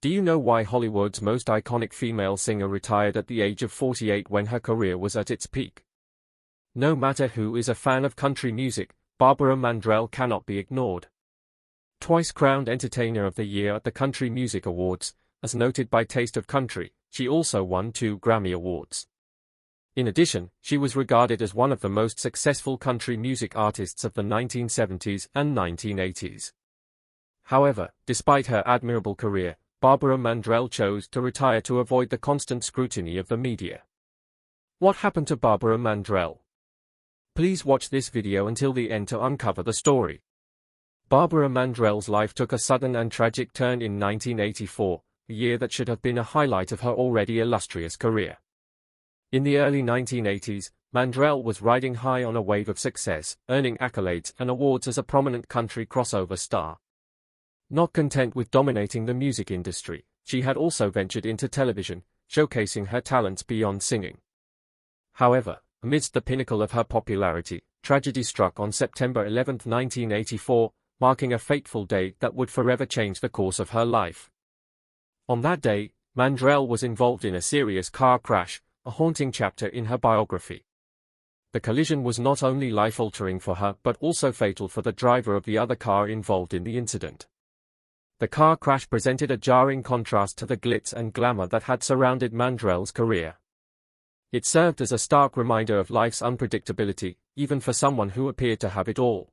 Do you know why Hollywood's most iconic female singer retired at the age of 48 when her career was at its peak? No matter who is a fan of country music, Barbara Mandrell cannot be ignored. Twice crowned Entertainer of the Year at the Country Music Awards, as noted by Taste of Country, she also won 2 Grammy Awards. In addition, she was regarded as one of the most successful country music artists of the 1970s and 1980s. However, despite her admirable career, Barbara Mandrell chose to retire to avoid the constant scrutiny of the media. What happened to Barbara Mandrell? Please watch this video until the end to uncover the story. Barbara Mandrell's life took a sudden and tragic turn in 1984, a year that should have been a highlight of her already illustrious career. In the early 1980s, Mandrell was riding high on a wave of success, earning accolades and awards as a prominent country crossover star. Not content with dominating the music industry, she had also ventured into television, showcasing her talents beyond singing. However, amidst the pinnacle of her popularity, tragedy struck on September 11, 1984, marking a fateful day that would forever change the course of her life. On that day, Mandrell was involved in a serious car crash, a haunting chapter in her biography. The collision was not only life-altering for her but also fatal for the driver of the other car involved in the incident. The car crash presented a jarring contrast to the glitz and glamour that had surrounded Mandrell's career. It served as a stark reminder of life's unpredictability, even for someone who appeared to have it all.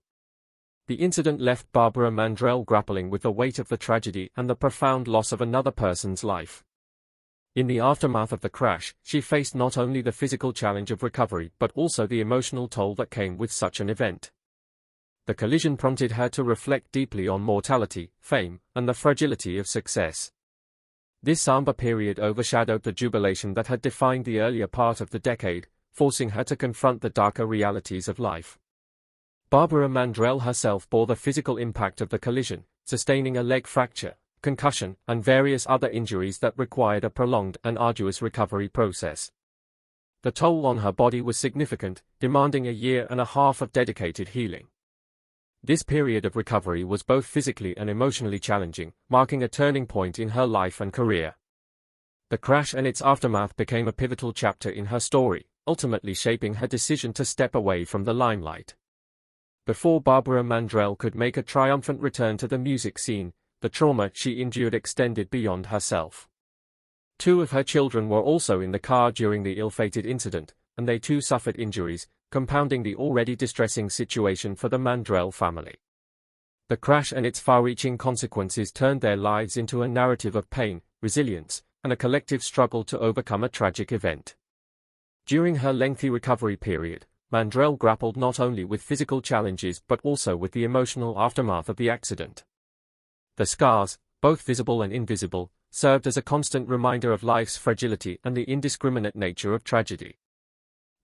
The incident left Barbara Mandrell grappling with the weight of the tragedy and the profound loss of another person's life. In the aftermath of the crash, she faced not only the physical challenge of recovery but also the emotional toll that came with such an event. The collision prompted her to reflect deeply on mortality, fame, and the fragility of success. This somber period overshadowed the jubilation that had defined the earlier part of the decade, forcing her to confront the darker realities of life. Barbara Mandrell herself bore the physical impact of the collision, sustaining a leg fracture, concussion, and various other injuries that required a prolonged and arduous recovery process. The toll on her body was significant, demanding a year and a half of dedicated healing. This period of recovery was both physically and emotionally challenging, marking a turning point in her life and career. The crash and its aftermath became a pivotal chapter in her story, ultimately shaping her decision to step away from the limelight. Before Barbara Mandrell could make a triumphant return to the music scene, the trauma she endured extended beyond herself. 2 of her children were also in the car during the ill-fated incident, and they too suffered injuries, compounding the already distressing situation for the Mandrell family. The crash and its far-reaching consequences turned their lives into a narrative of pain, resilience, and a collective struggle to overcome a tragic event. During her lengthy recovery period, Mandrell grappled not only with physical challenges but also with the emotional aftermath of the accident. The scars, both visible and invisible, served as a constant reminder of life's fragility and the indiscriminate nature of tragedy.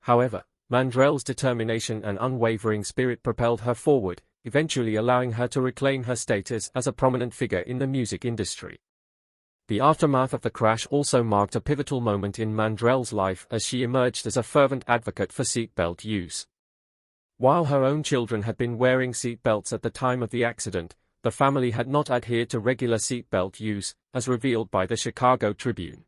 However, Mandrell's determination and unwavering spirit propelled her forward, eventually allowing her to reclaim her status as a prominent figure in the music industry. The aftermath of the crash also marked a pivotal moment in Mandrell's life as she emerged as a fervent advocate for seatbelt use. While her own children had been wearing seatbelts at the time of the accident, the family had not adhered to regular seatbelt use, as revealed by the Chicago Tribune.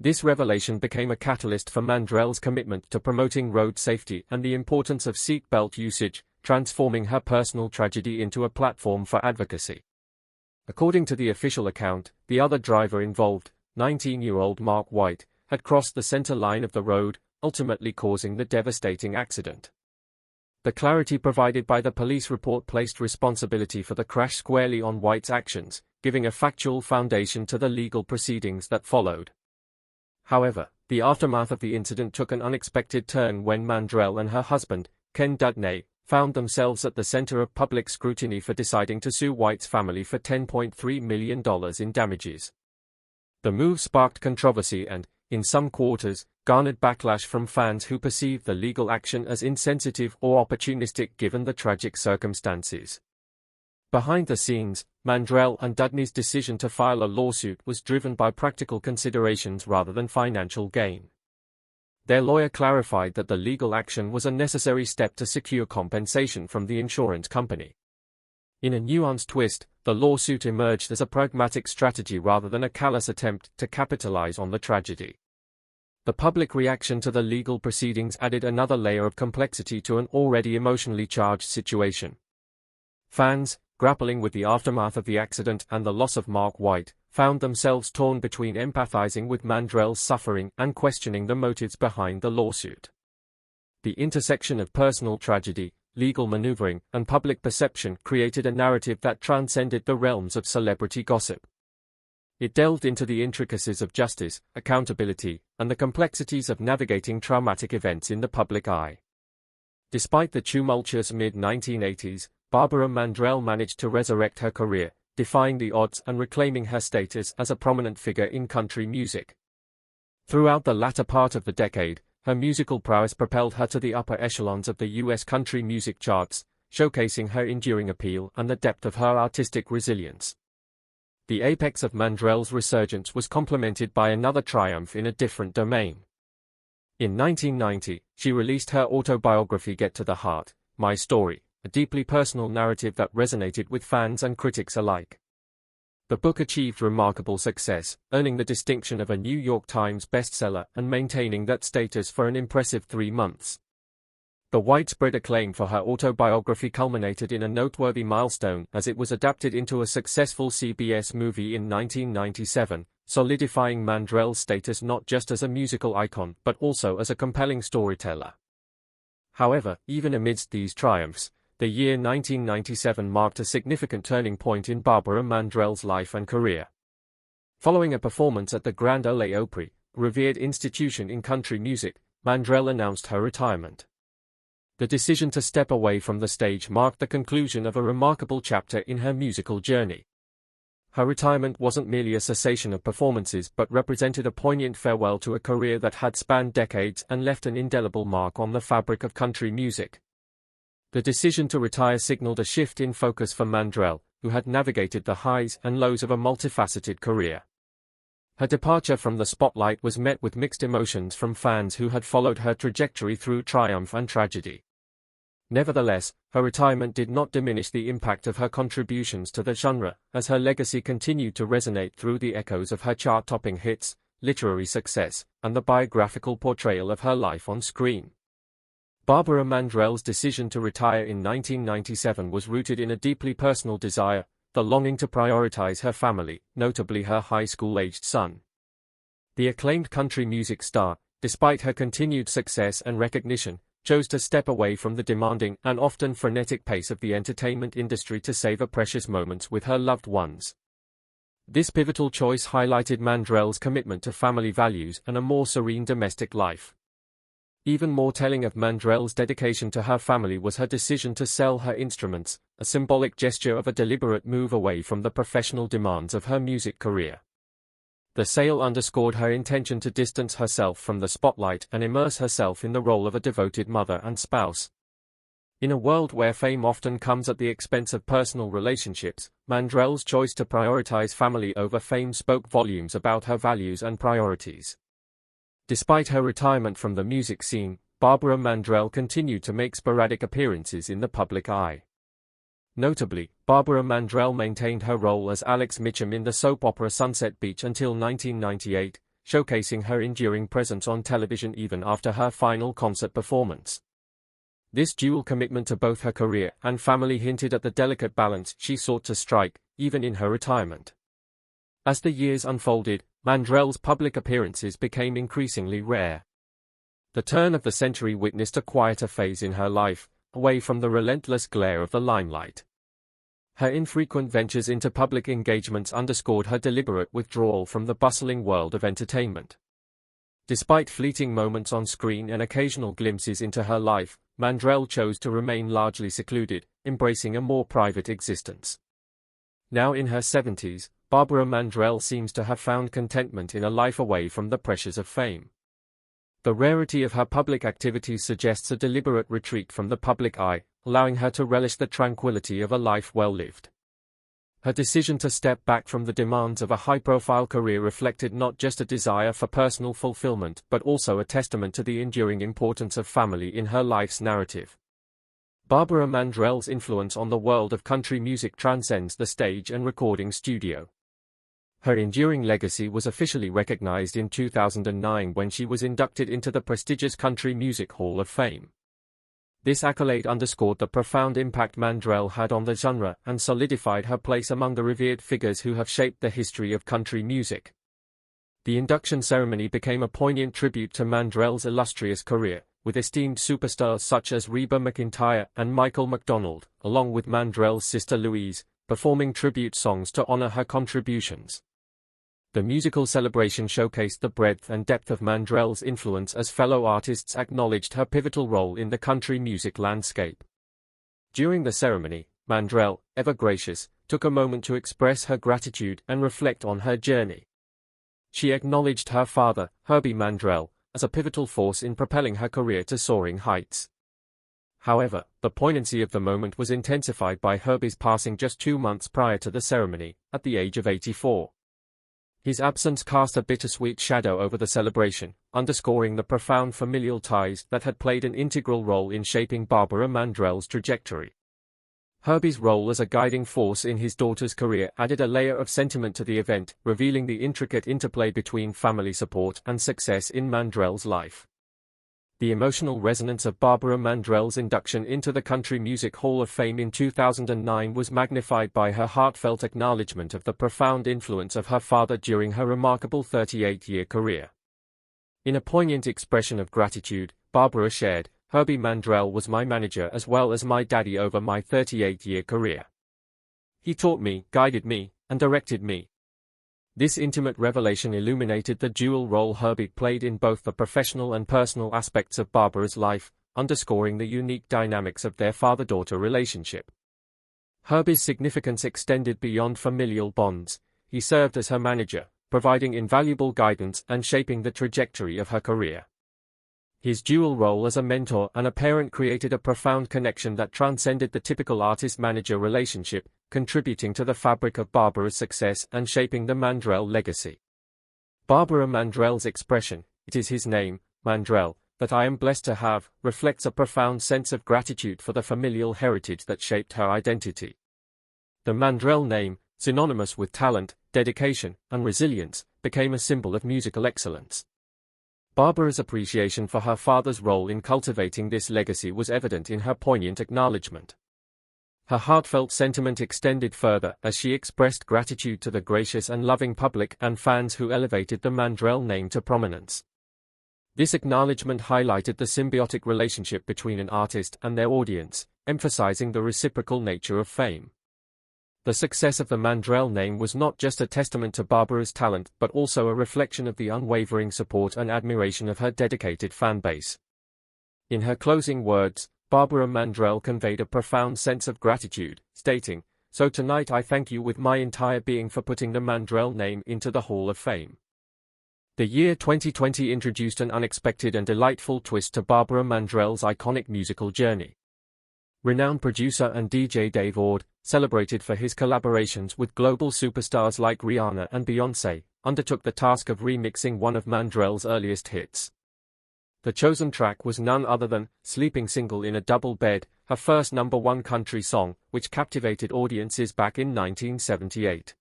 This revelation became a catalyst for Mandrell's commitment to promoting road safety and the importance of seatbelt usage, transforming her personal tragedy into a platform for advocacy. According to the official account, the other driver involved, 19-year-old Mark White, had crossed the center line of the road, ultimately causing the devastating accident. The clarity provided by the police report placed responsibility for the crash squarely on White's actions, giving a factual foundation to the legal proceedings that followed. However, the aftermath of the incident took an unexpected turn when Mandrell and her husband, Ken Dudney, found themselves at the center of public scrutiny for deciding to sue White's family for $10.3 million in damages. The move sparked controversy and, in some quarters, garnered backlash from fans who perceived the legal action as insensitive or opportunistic given the tragic circumstances. Behind the scenes, Mandrell and Dudney's decision to file a lawsuit was driven by practical considerations rather than financial gain. Their lawyer clarified that the legal action was a necessary step to secure compensation from the insurance company. In a nuanced twist, the lawsuit emerged as a pragmatic strategy rather than a callous attempt to capitalize on the tragedy. The public reaction to the legal proceedings added another layer of complexity to an already emotionally charged situation. Fans, grappling with the aftermath of the accident and the loss of Mark White, found themselves torn between empathizing with Mandrell's suffering and questioning the motives behind the lawsuit. The intersection of personal tragedy, legal maneuvering, and public perception created a narrative that transcended the realms of celebrity gossip. It delved into the intricacies of justice, accountability, and the complexities of navigating traumatic events in the public eye. Despite the tumultuous mid-1980s, Barbara Mandrell managed to resurrect her career, defying the odds and reclaiming her status as a prominent figure in country music. Throughout the latter part of the decade, her musical prowess propelled her to the upper echelons of the U.S. country music charts, showcasing her enduring appeal and the depth of her artistic resilience. The apex of Mandrell's resurgence was complemented by another triumph in a different domain. In 1990, she released her autobiography Get to the Heart, My Story, a deeply personal narrative that resonated with fans and critics alike. The book achieved remarkable success, earning the distinction of a New York Times bestseller and maintaining that status for an impressive 3 months. The widespread acclaim for her autobiography culminated in a noteworthy milestone as it was adapted into a successful CBS movie in 1997, solidifying Mandrell's status not just as a musical icon but also as a compelling storyteller. However, even amidst these triumphs, the year 1997 marked a significant turning point in Barbara Mandrell's life and career. Following a performance at the Grand Ole Opry, a revered institution in country music, Mandrell announced her retirement. The decision to step away from the stage marked the conclusion of a remarkable chapter in her musical journey. Her retirement wasn't merely a cessation of performances but represented a poignant farewell to a career that had spanned decades and left an indelible mark on the fabric of country music. The decision to retire signaled a shift in focus for Mandrell, who had navigated the highs and lows of a multifaceted career. Her departure from the spotlight was met with mixed emotions from fans who had followed her trajectory through triumph and tragedy. Nevertheless, her retirement did not diminish the impact of her contributions to the genre, as her legacy continued to resonate through the echoes of her chart-topping hits, literary success, and the biographical portrayal of her life on screen. Barbara Mandrell's decision to retire in 1997 was rooted in a deeply personal desire, the longing to prioritize her family, notably her high school-aged son. The acclaimed country music star, despite her continued success and recognition, chose to step away from the demanding and often frenetic pace of the entertainment industry to savor precious moments with her loved ones. This pivotal choice highlighted Mandrell's commitment to family values and a more serene domestic life. Even more telling of Mandrell's dedication to her family was her decision to sell her instruments, a symbolic gesture of a deliberate move away from the professional demands of her music career. The sale underscored her intention to distance herself from the spotlight and immerse herself in the role of a devoted mother and spouse. In a world where fame often comes at the expense of personal relationships, Mandrell's choice to prioritize family over fame spoke volumes about her values and priorities. Despite her retirement from the music scene, Barbara Mandrell continued to make sporadic appearances in the public eye. Notably, Barbara Mandrell maintained her role as Alex Mitchum in the soap opera Sunset Beach until 1998, showcasing her enduring presence on television even after her final concert performance. This dual commitment to both her career and family hinted at the delicate balance she sought to strike, even in her retirement. As the years unfolded, Mandrell's public appearances became increasingly rare. The turn of the century witnessed a quieter phase in her life, away from the relentless glare of the limelight. Her infrequent ventures into public engagements underscored her deliberate withdrawal from the bustling world of entertainment. Despite fleeting moments on screen and occasional glimpses into her life, Mandrell chose to remain largely secluded, embracing a more private existence. Now in her 70s, Barbara Mandrell seems to have found contentment in a life away from the pressures of fame. The rarity of her public activities suggests a deliberate retreat from the public eye, allowing her to relish the tranquility of a life well lived. Her decision to step back from the demands of a high-profile career reflected not just a desire for personal fulfillment but also a testament to the enduring importance of family in her life's narrative. Barbara Mandrell's influence on the world of country music transcends the stage and recording studio. Her enduring legacy was officially recognized in 2009 when she was inducted into the prestigious Country Music Hall of Fame. This accolade underscored the profound impact Mandrell had on the genre and solidified her place among the revered figures who have shaped the history of country music. The induction ceremony became a poignant tribute to Mandrell's illustrious career, with esteemed superstars such as Reba McEntire and Michael McDonald, along with Mandrell's sister Louise, performing tribute songs to honor her contributions. The musical celebration showcased the breadth and depth of Mandrell's influence as fellow artists acknowledged her pivotal role in the country music landscape. During the ceremony, Mandrell, ever gracious, took a moment to express her gratitude and reflect on her journey. She acknowledged her father, Herbie Mandrell, as a pivotal force in propelling her career to soaring heights. However, the poignancy of the moment was intensified by Herbie's passing just 2 months prior to the ceremony, at the age of 84. His absence cast a bittersweet shadow over the celebration, underscoring the profound familial ties that had played an integral role in shaping Barbara Mandrell's trajectory. Herbie's role as a guiding force in his daughter's career added a layer of sentiment to the event, revealing the intricate interplay between family support and success in Mandrell's life. The emotional resonance of Barbara Mandrell's induction into the Country Music Hall of Fame in 2009 was magnified by her heartfelt acknowledgement of the profound influence of her father during her remarkable 38-year career. In a poignant expression of gratitude, Barbara shared, "Herbie Mandrell was my manager as well as my daddy over my 38-year career. He taught me, guided me, and directed me." This intimate revelation illuminated the dual role Herbie played in both the professional and personal aspects of Barbara's life, underscoring the unique dynamics of their father-daughter relationship. Herbie's significance extended beyond familial bonds. He served as her manager, providing invaluable guidance and shaping the trajectory of her career. His dual role as a mentor and a parent created a profound connection that transcended the typical artist-manager relationship, contributing to the fabric of Barbara's success and shaping the Mandrell legacy. Barbara Mandrell's expression, "It is his name, Mandrell, that I am blessed to have," reflects a profound sense of gratitude for the familial heritage that shaped her identity. The Mandrell name, synonymous with talent, dedication, and resilience, became a symbol of musical excellence. Barbara's appreciation for her father's role in cultivating this legacy was evident in her poignant acknowledgement. Her heartfelt sentiment extended further as she expressed gratitude to the gracious and loving public and fans who elevated the Mandrell name to prominence. This acknowledgement highlighted the symbiotic relationship between an artist and their audience, emphasizing the reciprocal nature of fame. The success of the Mandrell name was not just a testament to Barbara's talent but also a reflection of the unwavering support and admiration of her dedicated fan base. In her closing words, Barbara Mandrell conveyed a profound sense of gratitude, stating, "So tonight I thank you with my entire being for putting the Mandrell name into the Hall of Fame." The year 2020 introduced an unexpected and delightful twist to Barbara Mandrell's iconic musical journey. Renowned producer and DJ Dave Ord, celebrated for his collaborations with global superstars like Rihanna and Beyoncé, undertook the task of remixing one of Mandrell's earliest hits. The chosen track was none other than "Sleeping Single in a Double Bed," her first #1 country song, which captivated audiences back in 1978.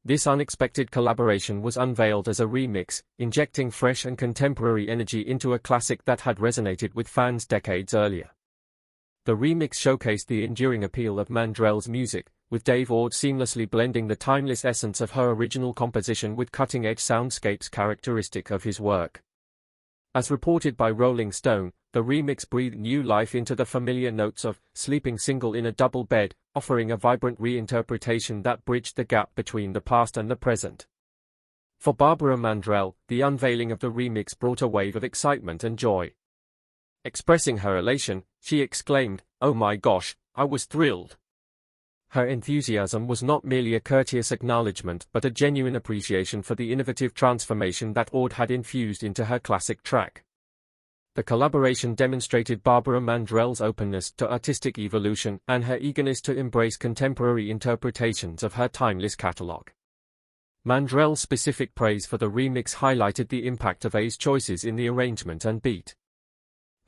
This unexpected collaboration was unveiled as a remix, injecting fresh and contemporary energy into a classic that had resonated with fans decades earlier. The remix showcased the enduring appeal of Mandrell's music, with Dave Ord seamlessly blending the timeless essence of her original composition with cutting-edge soundscapes characteristic of his work. As reported by Rolling Stone, the remix breathed new life into the familiar notes of "Sleeping Single in a Double Bed," offering a vibrant reinterpretation that bridged the gap between the past and the present. For Barbara Mandrell, the unveiling of the remix brought a wave of excitement and joy. Expressing her elation, she exclaimed, "Oh my gosh, I was thrilled." Her enthusiasm was not merely a courteous acknowledgement but a genuine appreciation for the innovative transformation that Ord had infused into her classic track. The collaboration demonstrated Barbara Mandrell's openness to artistic evolution and her eagerness to embrace contemporary interpretations of her timeless catalogue. Mandrell's specific praise for the remix highlighted the impact of A's choices in the arrangement and beat.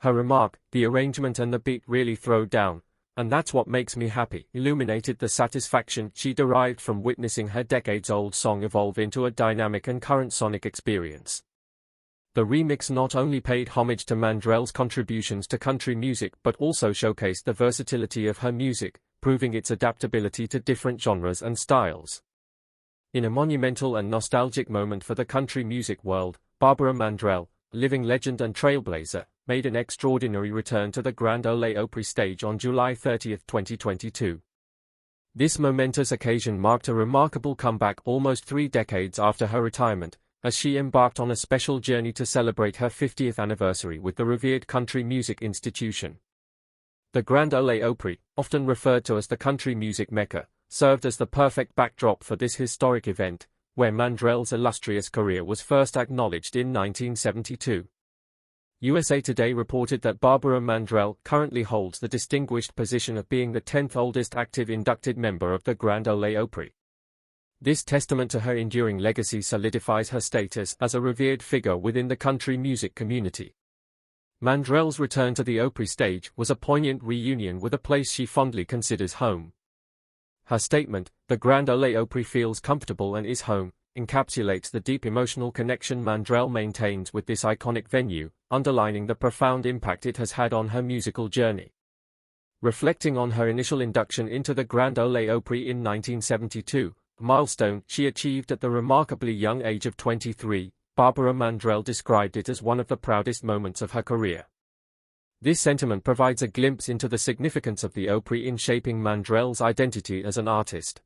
Her remark, "The arrangement and the beat really throw down, and that's what makes me happy," illuminated the satisfaction she derived from witnessing her decades-old song evolve into a dynamic and current sonic experience. The remix not only paid homage to Mandrell's contributions to country music but also showcased the versatility of her music, proving its adaptability to different genres and styles. In a monumental and nostalgic moment for the country music world, Barbara Mandrell, living legend and trailblazer, made an extraordinary return to the Grand Ole Opry stage on July 30, 2022. This momentous occasion marked a remarkable comeback almost 3 decades after her retirement, as she embarked on a special journey to celebrate her 50th anniversary with the revered country music institution. The Grand Ole Opry, often referred to as the country music Mecca, served as the perfect backdrop for this historic event, where Mandrell's illustrious career was first acknowledged in 1972. USA Today reported that Barbara Mandrell currently holds the distinguished position of being the 10th oldest active inducted member of the Grand Ole Opry. This testament to her enduring legacy solidifies her status as a revered figure within the country music community. Mandrell's return to the Opry stage was a poignant reunion with a place she fondly considers home. Her statement, "The Grand Ole Opry feels comfortable and is home," encapsulates the deep emotional connection Mandrell maintains with this iconic venue, underlining the profound impact it has had on her musical journey. Reflecting on her initial induction into the Grand Ole Opry in 1972, a milestone she achieved at the remarkably young age of 23, Barbara Mandrell described it as one of the proudest moments of her career. This sentiment provides a glimpse into the significance of the Opry in shaping Mandrell's identity as an artist.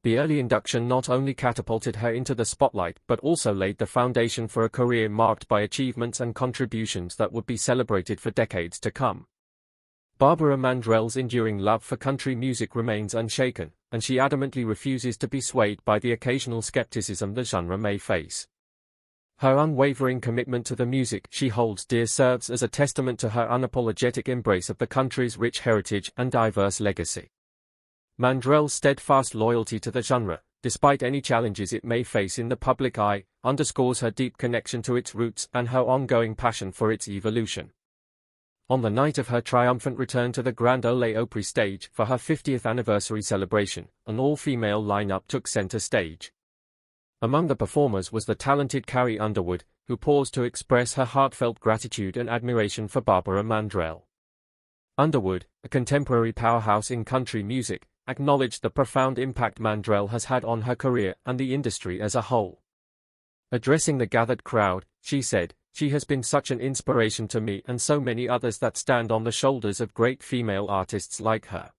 The early induction not only catapulted her into the spotlight but also laid the foundation for a career marked by achievements and contributions that would be celebrated for decades to come. Barbara Mandrell's enduring love for country music remains unshaken, and she adamantly refuses to be swayed by the occasional skepticism the genre may face. Her unwavering commitment to the music she holds dear serves as a testament to her unapologetic embrace of the country's rich heritage and diverse legacy. Mandrell's steadfast loyalty to the genre, despite any challenges it may face in the public eye, underscores her deep connection to its roots and her ongoing passion for its evolution. On the night of her triumphant return to the Grand Ole Opry stage for her 50th anniversary celebration, an all-female lineup took center stage. Among the performers was the talented Carrie Underwood, who paused to express her heartfelt gratitude and admiration for Barbara Mandrell. Underwood, a contemporary powerhouse in country music, acknowledged the profound impact Mandrell has had on her career and the industry as a whole. Addressing the gathered crowd, she said, "She has been such an inspiration to me and so many others that stand on the shoulders of great female artists like her."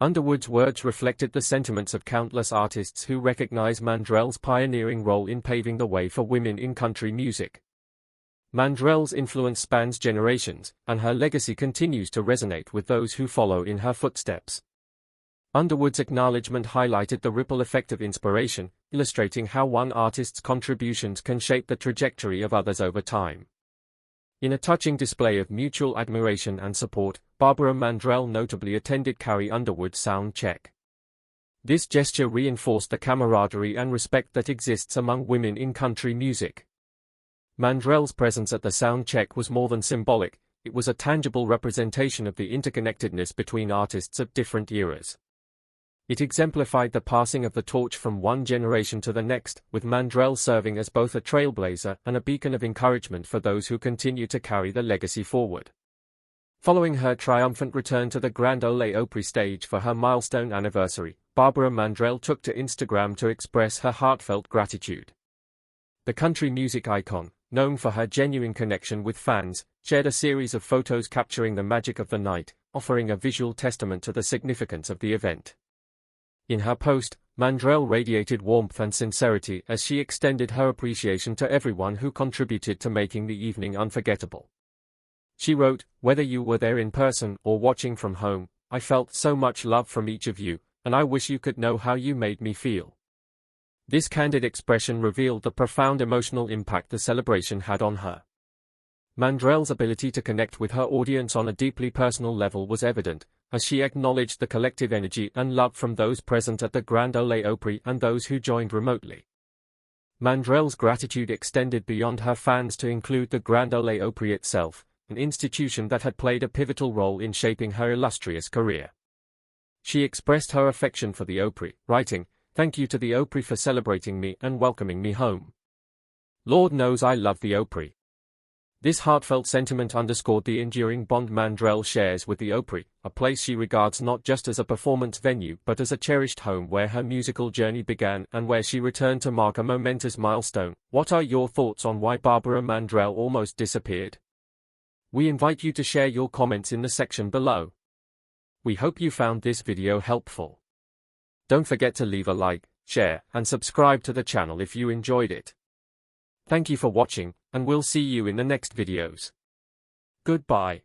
Underwood's words reflected the sentiments of countless artists who recognize Mandrell's pioneering role in paving the way for women in country music. Mandrell's influence spans generations, and her legacy continues to resonate with those who follow in her footsteps. Underwood's acknowledgement highlighted the ripple effect of inspiration, illustrating how one artist's contributions can shape the trajectory of others over time. In a touching display of mutual admiration and support, Barbara Mandrell notably attended Carrie Underwood's sound check. This gesture reinforced the camaraderie and respect that exists among women in country music. Mandrell's presence at the sound check was more than symbolic, it was a tangible representation of the interconnectedness between artists of different eras. It exemplified the passing of the torch from one generation to the next, with Mandrell serving as both a trailblazer and a beacon of encouragement for those who continue to carry the legacy forward. Following her triumphant return to the Grand Ole Opry stage for her milestone anniversary, Barbara Mandrell took to Instagram to express her heartfelt gratitude. The country music icon, known for her genuine connection with fans, shared a series of photos capturing the magic of the night, offering a visual testament to the significance of the event. In her post, Mandrell radiated warmth and sincerity as she extended her appreciation to everyone who contributed to making the evening unforgettable. She wrote, "Whether you were there in person or watching from home, I felt so much love from each of you, and I wish you could know how you made me feel." This candid expression revealed the profound emotional impact the celebration had on her. Mandrell's ability to connect with her audience on a deeply personal level was evident, as she acknowledged the collective energy and love from those present at the Grand Ole Opry and those who joined remotely. Mandrell's gratitude extended beyond her fans to include the Grand Ole Opry itself, an institution that had played a pivotal role in shaping her illustrious career. She expressed her affection for the Opry, writing, "Thank you to the Opry for celebrating me and welcoming me home. Lord knows I love the Opry." This heartfelt sentiment underscored the enduring bond Mandrell shares with the Opry, a place she regards not just as a performance venue but as a cherished home where her musical journey began and where she returned to mark a momentous milestone. What are your thoughts on why Barbara Mandrell almost disappeared? We invite you to share your comments in the section below. We hope you found this video helpful. Don't forget to leave a like, share, and subscribe to the channel if you enjoyed it. Thank you for watching, and we'll see you in the next videos. Goodbye.